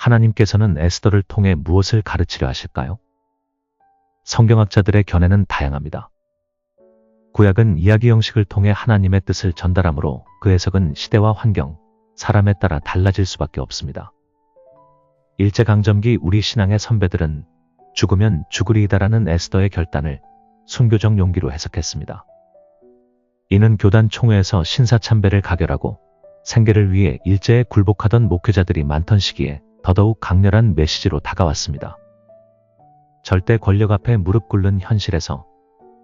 하나님께서는 에스더를 통해 무엇을 가르치려 하실까요? 성경학자들의 견해는 다양합니다. 구약은 이야기 형식을 통해 하나님의 뜻을 전달하므로 그 해석은 시대와 환경, 사람에 따라 달라질 수밖에 없습니다. 일제강점기 우리 신앙의 선배들은 죽으면 죽으리이다라는 에스더의 결단을 순교적 용기로 해석했습니다. 이는 교단 총회에서 신사참배를 가결하고 생계를 위해 일제에 굴복하던 목회자들이 많던 시기에 더더욱 강렬한 메시지로 다가왔습니다. 절대 권력 앞에 무릎 꿇는 현실에서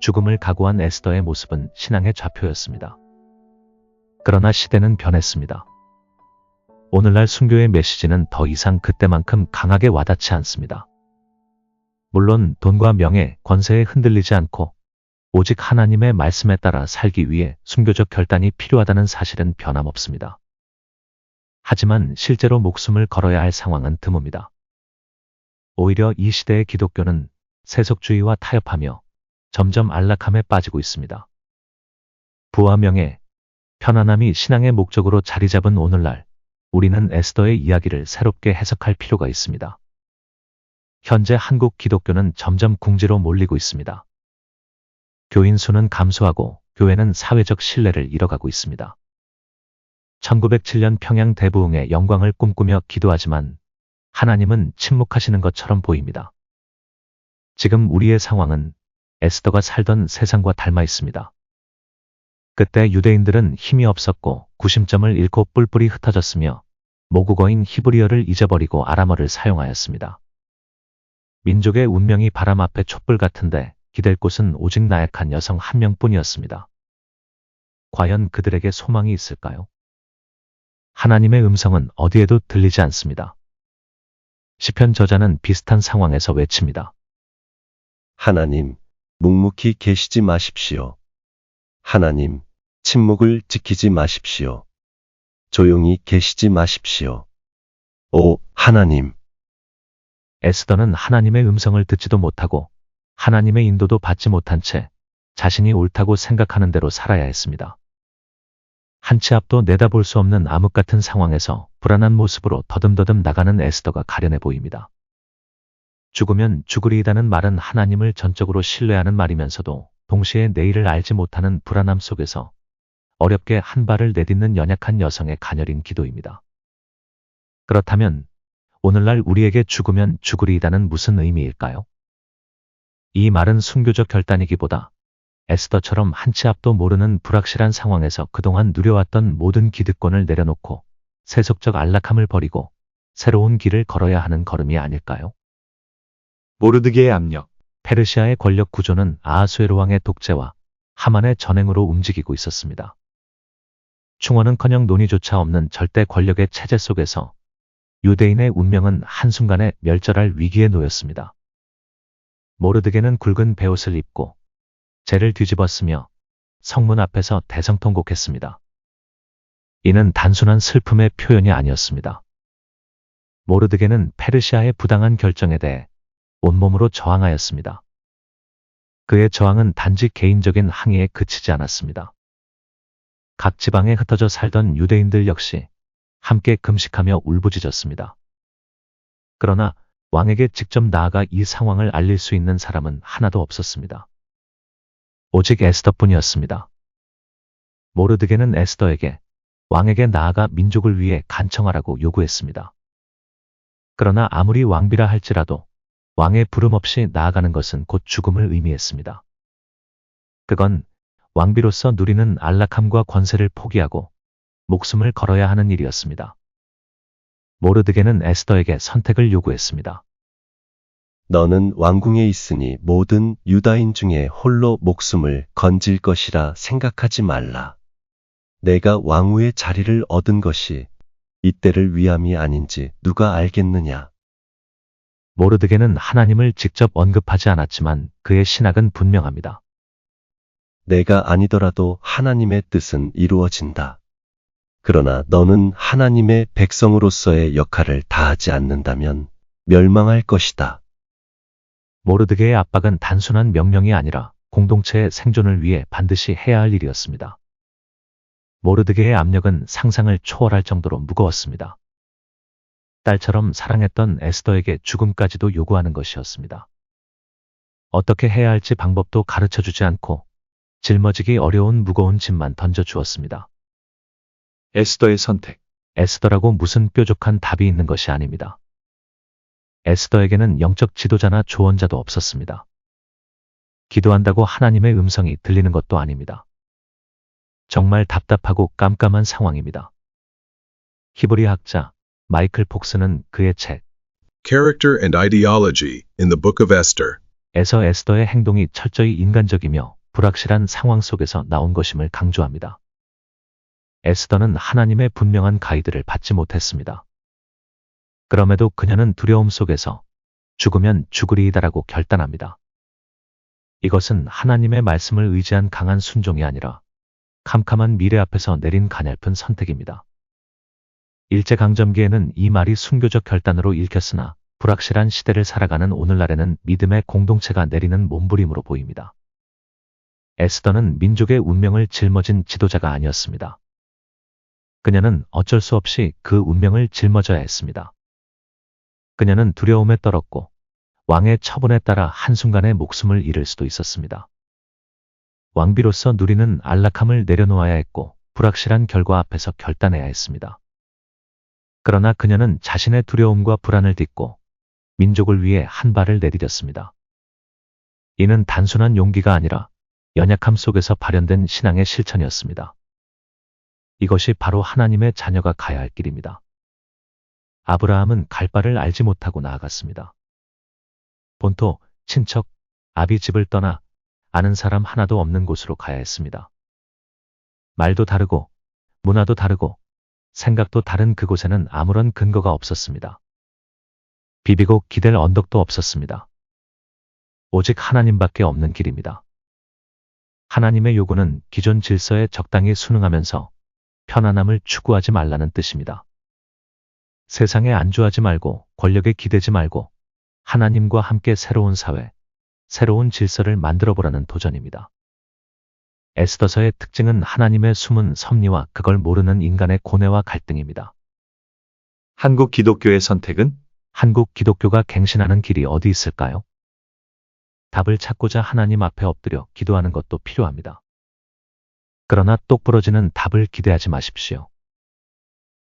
죽음을 각오한 에스더의 모습은 신앙의 좌표였습니다. 그러나 시대는 변했습니다. 오늘날 순교의 메시지는 더 이상 그때만큼 강하게 와닿지 않습니다. 물론 돈과 명예, 권세에 흔들리지 않고 오직 하나님의 말씀에 따라 살기 위해 순교적 결단이 필요하다는 사실은 변함없습니다. 하지만 실제로 목숨을 걸어야 할 상황은 드뭅니다. 오히려 이 시대의 기독교는 세속주의와 타협하며 점점 안락함에 빠지고 있습니다. 부와 명예, 편안함이 신앙의 목적으로 자리 잡은 오늘날, 우리는 에스더의 이야기를 새롭게 해석할 필요가 있습니다. 현재 한국 기독교는 점점 궁지로 몰리고 있습니다. 교인 수는 감소하고 교회는 사회적 신뢰를 잃어가고 있습니다. 1907년 평양 대부흥의 영광을 꿈꾸며 기도하지만 하나님은 침묵하시는 것처럼 보입니다. 지금 우리의 상황은 에스더가 살던 세상과 닮아 있습니다. 그때 유대인들은 힘이 없었고 구심점을 잃고 뿔뿔이 흩어졌으며 모국어인 히브리어를 잊어버리고 아람어를 사용하였습니다. 민족의 운명이 바람 앞에 촛불 같은데 기댈 곳은 오직 나약한 여성 한 명뿐이었습니다. 과연 그들에게 소망이 있을까요? 하나님의 음성은 어디에도 들리지 않습니다. 시편 저자는 비슷한 상황에서 외칩니다. 하나님, 묵묵히 계시지 마십시오. 하나님, 침묵을 지키지 마십시오. 조용히 계시지 마십시오. 오, 하나님. 에스더는 하나님의 음성을 듣지도 못하고 하나님의 인도도 받지 못한 채 자신이 옳다고 생각하는 대로 살아야 했습니다. 한 치 앞도 내다볼 수 없는 암흑 같은 상황에서 불안한 모습으로 더듬더듬 나가는 에스더가 가련해 보입니다. 죽으면 죽으리이다는 말은 하나님을 전적으로 신뢰하는 말이면서도 동시에 내일을 알지 못하는 불안함 속에서 어렵게 한 발을 내딛는 연약한 여성의 가녀린 기도입니다. 그렇다면 오늘날 우리에게 죽으면 죽으리이다는 무슨 의미일까요? 이 말은 순교적 결단이기보다 에스더처럼 한 치 앞도 모르는 불확실한 상황에서 그동안 누려왔던 모든 기득권을 내려놓고 세속적 안락함을 버리고 새로운 길을 걸어야 하는 걸음이 아닐까요? 모르드게의 압력. 페르시아의 권력 구조는 아하수에로 왕의 독재와 하만의 전횡으로 움직이고 있었습니다. 충원은커녕 논의조차 없는 절대 권력의 체제 속에서 유대인의 운명은 한순간에 멸절할 위기에 놓였습니다. 모르드게는 굵은 베옷을 입고 재를 뒤집었으며 성문 앞에서 대성통곡했습니다. 이는 단순한 슬픔의 표현이 아니었습니다. 모르드게는 페르시아의 부당한 결정에 대해 온몸으로 저항하였습니다. 그의 저항은 단지 개인적인 항의에 그치지 않았습니다. 각 지방에 흩어져 살던 유대인들 역시 함께 금식하며 울부짖었습니다. 그러나 왕에게 직접 나아가 이 상황을 알릴 수 있는 사람은 하나도 없었습니다. 오직 에스더뿐이었습니다. 모르드게는 에스더에게 왕에게 나아가 민족을 위해 간청하라고 요구했습니다. 그러나 아무리 왕비라 할지라도 왕의 부름 없이 나아가는 것은 곧 죽음을 의미했습니다. 그건 왕비로서 누리는 안락함과 권세를 포기하고 목숨을 걸어야 하는 일이었습니다. 모르드게는 에스더에게 선택을 요구했습니다. 너는 왕궁에 있으니 모든 유다인 중에 홀로 목숨을 건질 것이라 생각하지 말라. 내가 왕후의 자리를 얻은 것이 이때를 위함이 아닌지 누가 알겠느냐. 모르드게는 하나님을 직접 언급하지 않았지만 그의 신학은 분명합니다. 내가 아니더라도 하나님의 뜻은 이루어진다. 그러나 너는 하나님의 백성으로서의 역할을 다하지 않는다면 멸망할 것이다. 모르드게의 압박은 단순한 명령이 아니라 공동체의 생존을 위해 반드시 해야 할 일이었습니다. 모르드게의 압력은 상상을 초월할 정도로 무거웠습니다. 딸처럼 사랑했던 에스더에게 죽음까지도 요구하는 것이었습니다. 어떻게 해야 할지 방법도 가르쳐 주지 않고 짊어지기 어려운 무거운 짐만 던져 주었습니다. 에스더의 선택. 에스더라고 무슨 뾰족한 답이 있는 것이 아닙니다. 에스더에게는 영적 지도자나 조언자도 없었습니다. 기도한다고 하나님의 음성이 들리는 것도 아닙니다. 정말 답답하고 깜깜한 상황입니다. 히브리 학자 마이클 폭스는 그의 책 Character and Ideology in the Book of Esther. 에서 에스더의 행동이 철저히 인간적이며 불확실한 상황 속에서 나온 것임을 강조합니다. 에스더는 하나님의 분명한 가이드를 받지 못했습니다. 그럼에도 그녀는 두려움 속에서 죽으면 죽으리이다라고 결단합니다. 이것은 하나님의 말씀을 의지한 강한 순종이 아니라 캄캄한 미래 앞에서 내린 가냘픈 선택입니다. 일제강점기에는 이 말이 순교적 결단으로 읽혔으나 불확실한 시대를 살아가는 오늘날에는 믿음의 공동체가 내리는 몸부림으로 보입니다. 에스더는 민족의 운명을 짊어진 지도자가 아니었습니다. 그녀는 어쩔 수 없이 그 운명을 짊어져야 했습니다. 그녀는 두려움에 떨었고 왕의 처분에 따라 한순간에 목숨을 잃을 수도 있었습니다. 왕비로서 누리는 안락함을 내려놓아야 했고 불확실한 결과 앞에서 결단해야 했습니다. 그러나 그녀는 자신의 두려움과 불안을 딛고 민족을 위해 한 발을 내디뎠습니다. 이는 단순한 용기가 아니라 연약함 속에서 발현된 신앙의 실천이었습니다. 이것이 바로 하나님의 자녀가 가야 할 길입니다. 아브라함은 갈 바를 알지 못하고 나아갔습니다. 본토, 친척, 아비 집을 떠나 아는 사람 하나도 없는 곳으로 가야 했습니다. 말도 다르고 문화도 다르고 생각도 다른 그곳에는 아무런 근거가 없었습니다. 비비고 기댈 언덕도 없었습니다. 오직 하나님밖에 없는 길입니다. 하나님의 요구는 기존 질서에 적당히 순응하면서 편안함을 추구하지 말라는 뜻입니다. 세상에 안주하지 말고 권력에 기대지 말고 하나님과 함께 새로운 사회, 새로운 질서를 만들어 보라는 도전입니다. 에스더서의 특징은 하나님의 숨은 섭리와 그걸 모르는 인간의 고뇌와 갈등입니다. 한국 기독교의 선택은? 한국 기독교가 갱신하는 길이 어디 있을까요? 답을 찾고자 하나님 앞에 엎드려 기도하는 것도 필요합니다. 그러나 똑부러지는 답을 기대하지 마십시오.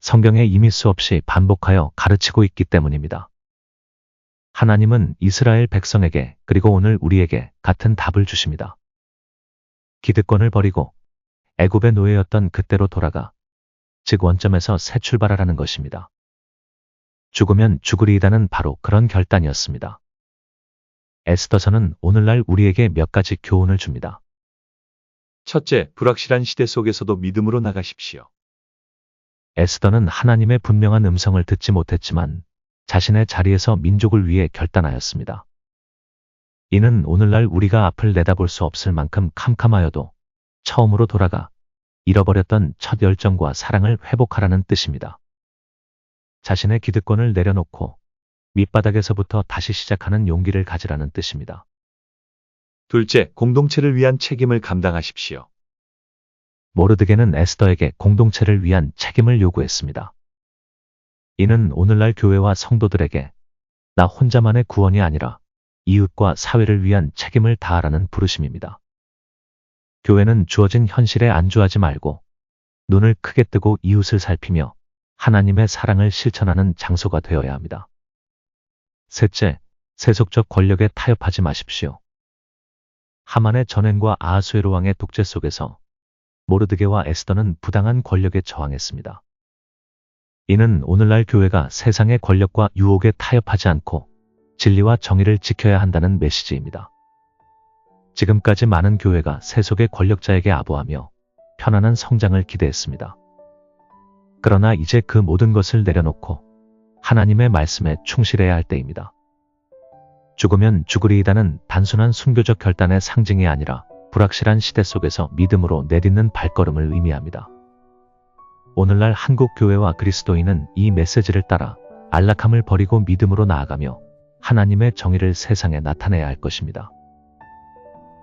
성경에 이미 수없이 반복하여 가르치고 있기 때문입니다. 하나님은 이스라엘 백성에게 그리고 오늘 우리에게 같은 답을 주십니다. 기득권을 버리고 애굽의 노예였던 그때로 돌아가 즉 원점에서 새 출발하라는 것입니다. 죽으면 죽으리이다는 바로 그런 결단이었습니다. 에스더서는 오늘날 우리에게 몇 가지 교훈을 줍니다. 첫째, 불확실한 시대 속에서도 믿음으로 나가십시오. 에스더는 하나님의 분명한 음성을 듣지 못했지만 자신의 자리에서 민족을 위해 결단하였습니다. 이는 오늘날 우리가 앞을 내다볼 수 없을 만큼 캄캄하여도 처음으로 돌아가 잃어버렸던 첫 열정과 사랑을 회복하라는 뜻입니다. 자신의 기득권을 내려놓고 밑바닥에서부터 다시 시작하는 용기를 가지라는 뜻입니다. 둘째, 공동체를 위한 책임을 감당하십시오. 모르드게는 에스더에게 공동체를 위한 책임을 요구했습니다. 이는 오늘날 교회와 성도들에게 나 혼자만의 구원이 아니라 이웃과 사회를 위한 책임을 다하라는 부르심입니다. 교회는 주어진 현실에 안주하지 말고 눈을 크게 뜨고 이웃을 살피며 하나님의 사랑을 실천하는 장소가 되어야 합니다. 셋째, 세속적 권력에 타협하지 마십시오. 하만의 전횡과 아하수에로 왕의 독재 속에서 모르드게와 에스더는 부당한 권력에 저항했습니다. 이는 오늘날 교회가 세상의 권력과 유혹에 타협하지 않고 진리와 정의를 지켜야 한다는 메시지입니다. 지금까지 많은 교회가 세속의 권력자에게 아부하며 편안한 성장을 기대했습니다. 그러나 이제 그 모든 것을 내려놓고 하나님의 말씀에 충실해야 할 때입니다. 죽으면 죽으리이다는 단순한 순교적 결단의 상징이 아니라 불확실한 시대 속에서 믿음으로 내딛는 발걸음을 의미합니다. 오늘날 한국 교회와 그리스도인은 이 메시지를 따라 안락함을 버리고 믿음으로 나아가며 하나님의 정의를 세상에 나타내야 할 것입니다.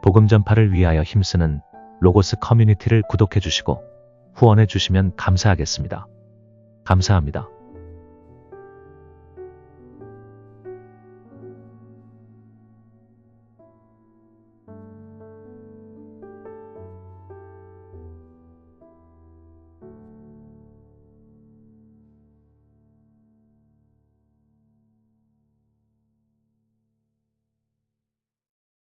복음 전파를 위하여 힘쓰는 로고스 커뮤니티를 구독해 주시고 후원해 주시면 감사하겠습니다. 감사합니다.